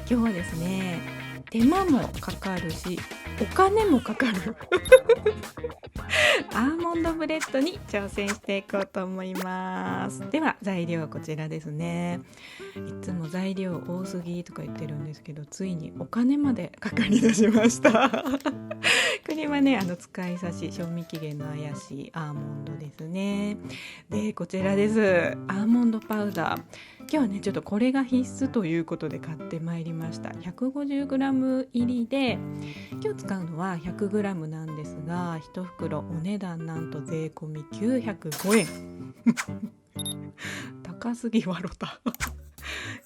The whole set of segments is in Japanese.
今日はですね、手間もかかるしお金もかかるアーモンドブレッドに挑戦していこうと思います。では材料はこちらですね。いつも材料多すぎとか言ってるんですけど、ついにお金までかかり出しましたこれはね、使い差し賞味期限の怪しいアーモンドですね。でこちらです、アーモンドパウダー。今日はねちょっとこれが必須ということで買ってまいりました。 150g 入りで、今日使うのは 100g なんですが、1袋お値段なんと税込み905円高すぎわろた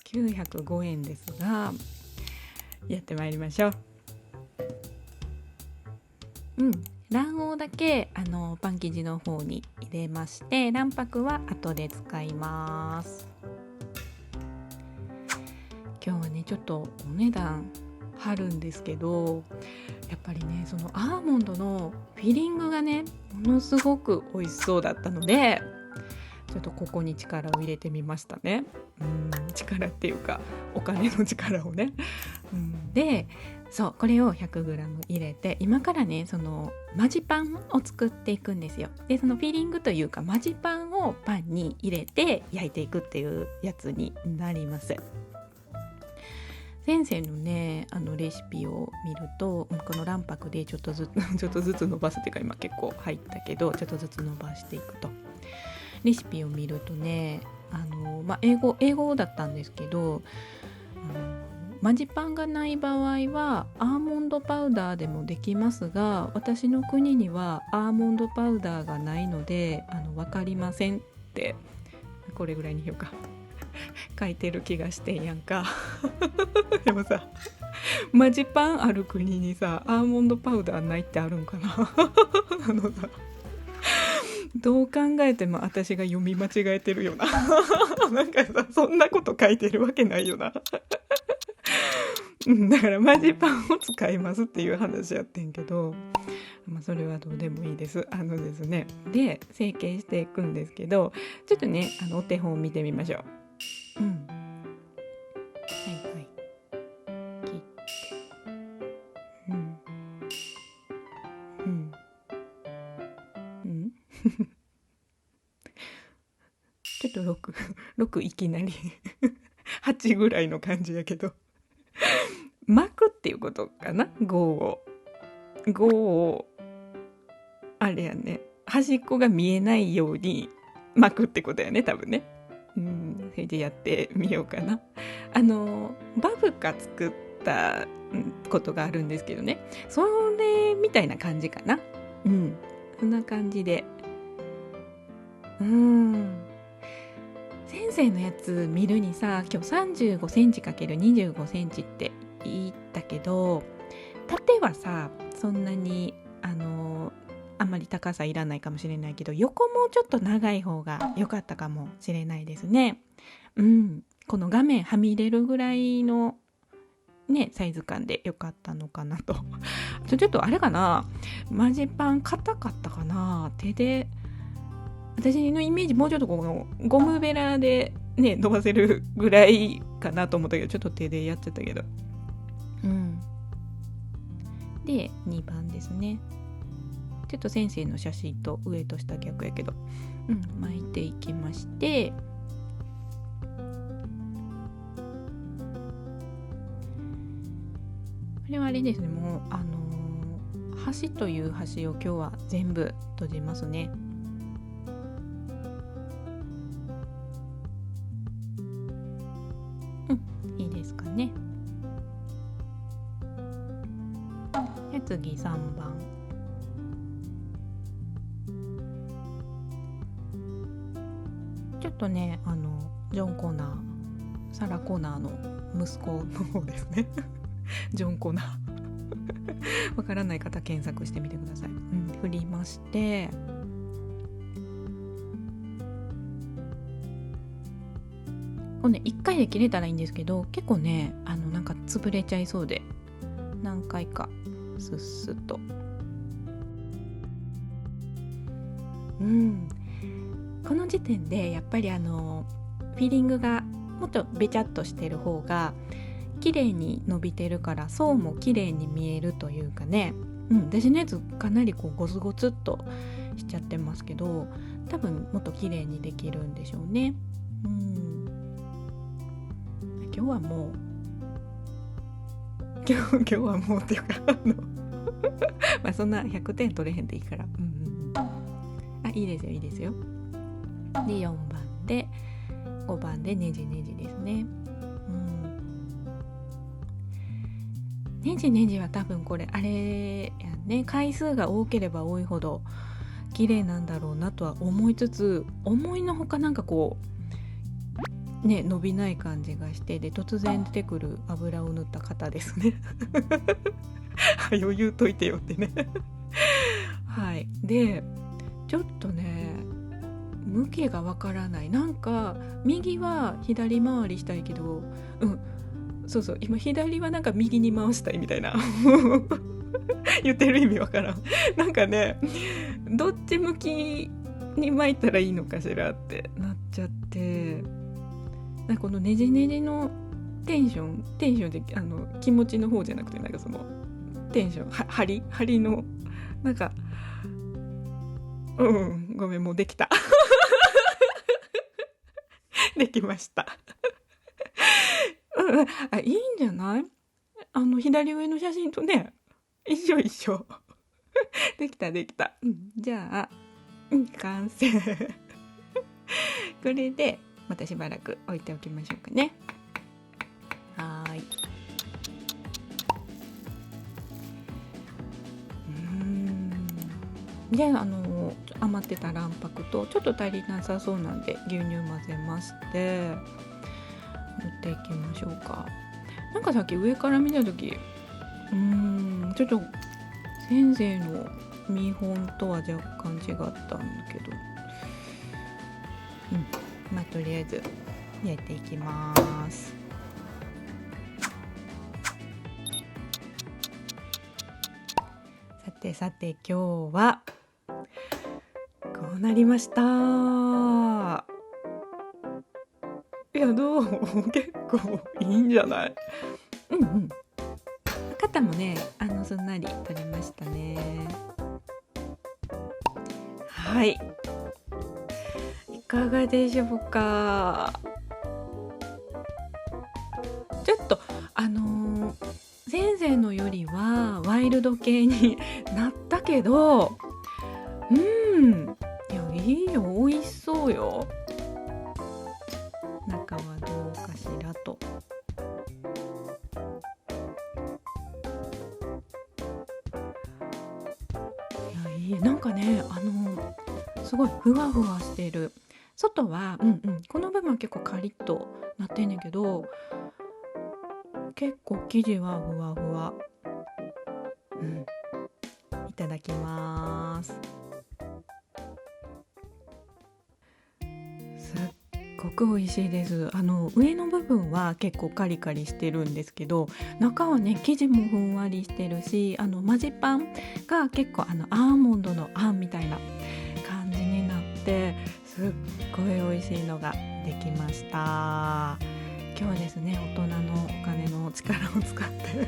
905円ですが、やってまいりましょう。卵黄だけパン生地の方に入れまして、卵白は後で使います。今日はねちょっとお値段張るんですけど、やっぱりねそのアーモンドのフィリングがねものすごく美味しそうだったので、ちょっとここに力を入れてみましたね。力っていうかお金の力をね。でそうこれを 100g 入れて、今からねそのマジパンを作っていくんですよ。でそのフィリングというかマジパンをパンに入れて焼いていくっていうやつになります。先生のねレシピを見ると、この卵白でちょっとずつ伸ばすっていうか、今結構入ったけどちょっとずつ伸ばしていくと、レシピを見るとね英語だったんですけど、マジパンがない場合はアーモンドパウダーでもできますが、私の国にはアーモンドパウダーがないので分かりませんって、これぐらいにしようか書いてる気がしてんやんかでもさ、マジパンある国にさアーモンドパウダーないってあるんかなさ、どう考えても私が読み間違えてるよななんかさ、そんなこと書いてるわけないよなだからマジパンを使いますっていう話やってんけど、それはどうでもいいです。ですね、で成形していくんですけど、ちょっとねお手本を見てみましょう。はいはい切って、ちょっと6いきなり8ぐらいの感じやけど巻くっていうことかな。5をあれやね、端っこが見えないように巻くってことやね多分ね。それでやってみようかな。バブカ作ったことがあるんですけどね、それみたいな感じかな。そんな感じで、先生のやつ見るにさ、今日35センチ ×25 センチって言ったけど、縦はさそんなにあんまり高さいらないかもしれないけど、横もちょっと長い方が良かったかもしれないですね。この画面はみ出るぐらいのねサイズ感で良かったのかなとちょっとあれかな、マジパン硬かったかな。手で、私のイメージもうちょっとこのゴムベラでね伸ばせるぐらいかなと思ったけど、ちょっと手でやっちゃったけど。で2番ですね。ちょっと先生の写真と上と下逆やけど、巻いていきまして、これはあれですね、もう端という端を今日は全部閉じますね。いいですかね。で次3番、ちょっとねジョン・コナー、サラ・コナーの息子の方ですねジョン・コナーわからない方検索してみてください。振りまして、これね1回で切れたらいいんですけど、結構ねなんか潰れちゃいそうで、何回かスッスッとこの時点でやっぱりフィーリングがもっとべちゃっとしてる方が綺麗に伸びてるから層も綺麗に見えるというかね、私のやつかなりこうゴツゴツっとしちゃってますけど、多分もっと綺麗にできるんでしょうね。今日はもうっていうかまあそんな100点取れへんでいいから、いいですよ。で4番で5番でねじねじですね。ねじねじは多分これあれやね、回数が多ければ多いほど綺麗なんだろうなとは思いつつ、思いのほかなんかこうね伸びない感じがして、で突然出てくる油を塗った方ですね余裕といてよってねはいでちょっとね向きがわからない、なんか右は左回りしたいけど、そう今左はなんか右に回したいみたいな言ってる意味わからんなんかねどっち向きに巻いたらいいのかしらってなっちゃって、なんかこのねじねじのテンションで気持ちの方じゃなくて、なんかそのテンション張りのなんかごめん、もうできたできましたいいんじゃない？左上の写真とね一緒できた、じゃあ完成これでまたしばらく置いておきましょうかね。はい。で余ってた卵白とちょっと足りなさそうなんで牛乳混ぜまして塗っていきましょうか。なんかさっき上から見た時ちょっと先生の見本とは若干違ったんだけど、まあとりあえず焼いていきます。さて今日はこうなりました。いやどう結構いいんじゃない？肩もねすんなり取れましたね。はい、いかがでしょうか。ちょっと先生のよりはワイルド系になったけど、いやいいよ、美味しそうよ。中はどうかしらと。いやなんかねすごいふわふわしてる。外はこの部分は結構カリッとなってんねんけど、結構生地はふわふわ。いただきます。すっごく美味しいです。上の部分は結構カリカリしてるんですけど、中はね生地もふんわりしてるし、マジパンが結構アーモンドのあんみたいな感じになって、すっごい美味しいのができました。今日はですね大人のお金の力を使って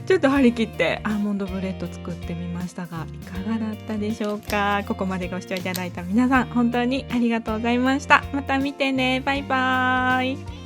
ちょっと張り切ってアーモンドブレッド作ってみましたが、いかがだったでしょうか。ここまでご視聴いただいた皆さん本当にありがとうございました。また見てね。バイバーイ。